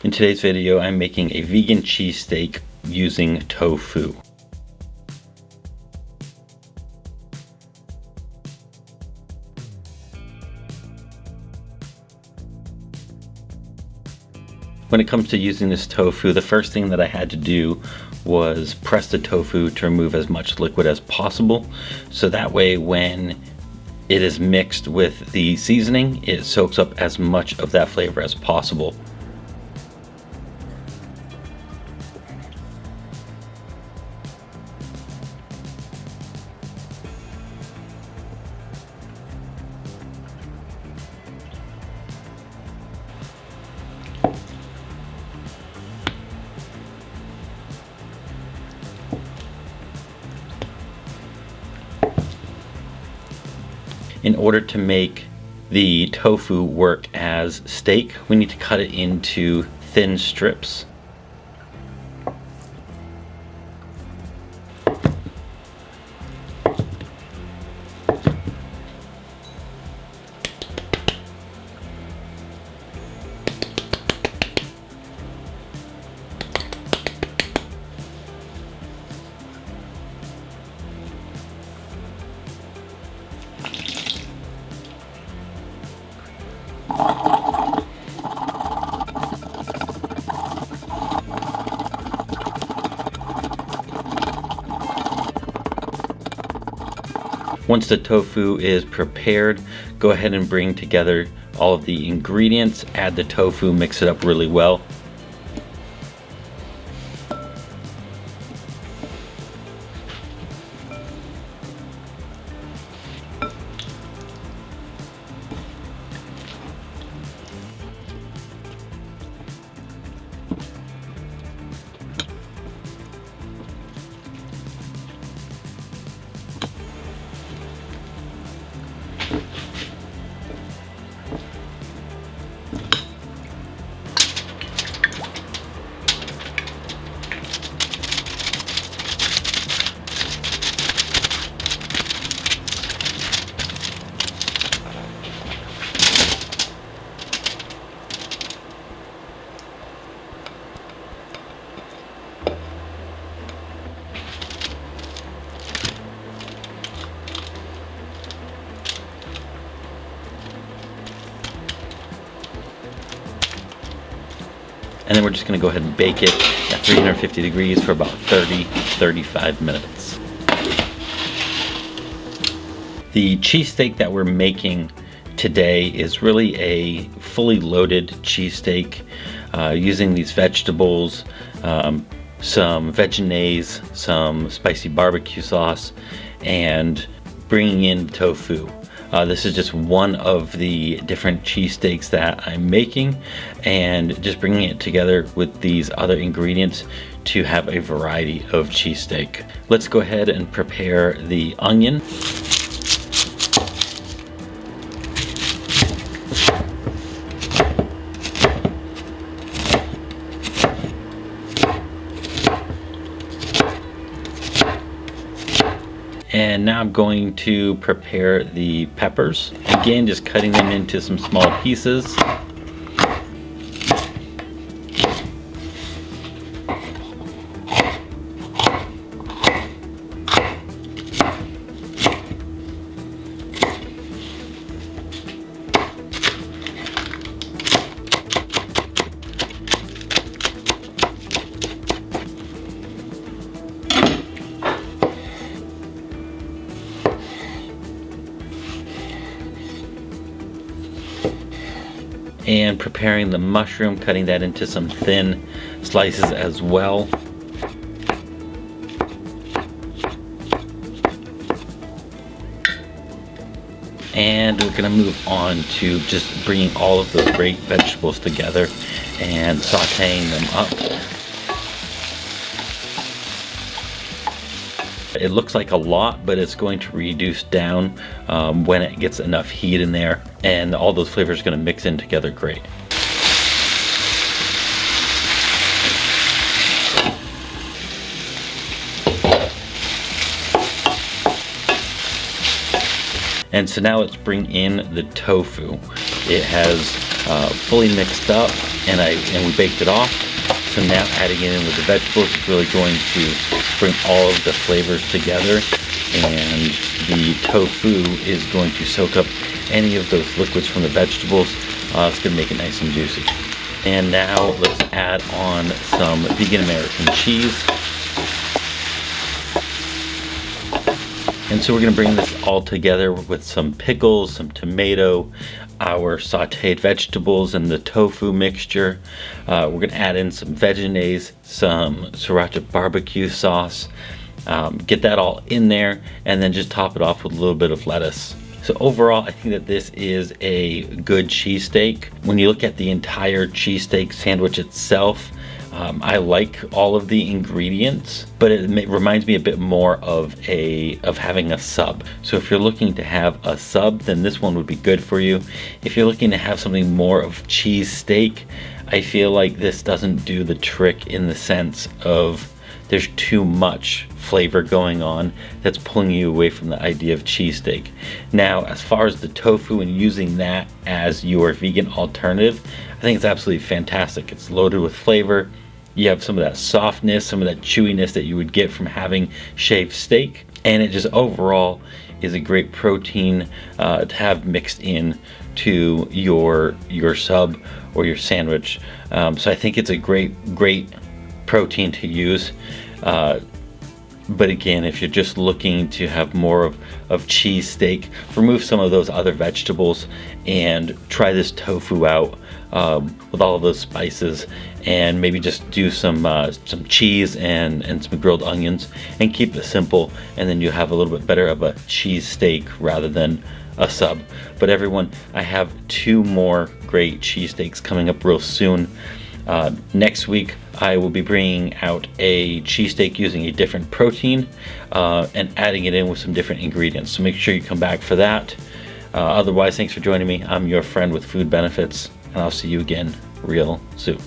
In today's video, I'm making a vegan cheesesteak using tofu. When it comes to using this tofu, the first thing that I had to do was press the tofu to remove as much liquid as possible. So that way when it is mixed with the seasoning, it soaks up as much of that flavor as possible. In order to make the tofu work as steak, we need to cut it into thin strips. Once the tofu is prepared, go ahead and bring together all of the ingredients, add the tofu, mix it up really well. And then we're just going to go ahead and bake it at 350 degrees for about 30-35 minutes. The cheesesteak that we're making today is really a fully loaded cheesesteak using these vegetables, some veggies, some spicy barbecue sauce, and bringing in tofu. This is just one of the different cheesesteaks that I'm making, and just bringing it together with these other ingredients to have a variety of cheesesteak. Let's go ahead and prepare the onion. And now I'm going to prepare the peppers. Again, just cutting them into some small pieces. And preparing the mushroom, cutting that into some thin slices as well. And we're gonna move on to just bringing all of those great vegetables together and sauteing them up. It looks like a lot, but it's going to reduce down when it gets enough heat in there, and all those flavors are going to mix in together great. And so now let's bring in the tofu. It has fully mixed up. and we baked it off. So now adding it in with the vegetables is really going to bring all of the flavors together, and the tofu is going to soak up any of those liquids from the vegetables. It's going to make it nice and juicy. And now let's add on some vegan American cheese. And so we're going to bring this all together with some pickles, some tomato, our sauteed vegetables, and the tofu mixture. We're going to add in some veggies, some sriracha barbecue sauce. Get that all in there, and then just top it off with a little bit of lettuce. So overall, I think that this is a good cheesesteak. When you look at the entire cheesesteak sandwich itself, I like all of the ingredients, but it reminds me a bit more of having a sub. So if you're looking to have a sub, then this one would be good for you. If you're looking to have something more of cheesesteak, I feel like this doesn't do the trick in the sense of there's too much flavor going on that's pulling you away from the idea of cheesesteak. Now, as far as the tofu and using that as your vegan alternative, I think it's absolutely fantastic. It's loaded with flavor. You have some of that softness, some of that chewiness that you would get from having shaved steak, and it just overall is a great protein to have mixed in to your sub or your sandwich. So I think it's a great protein to use. But again, if you're just looking to have more of cheesesteak, remove some of those other vegetables and try this tofu out with all of those spices, and maybe just do some cheese and some grilled onions, and keep it simple, and then you have a little bit better of a cheesesteak rather than a sub. But everyone, I have 2 more great cheesesteaks coming up real soon. Next week I will be bringing out a cheesesteak using a different protein and adding it in with some different ingredients, so make sure you come back for that. Otherwise, thanks for joining me. I'm your friend with food benefits, and I'll see you again real soon.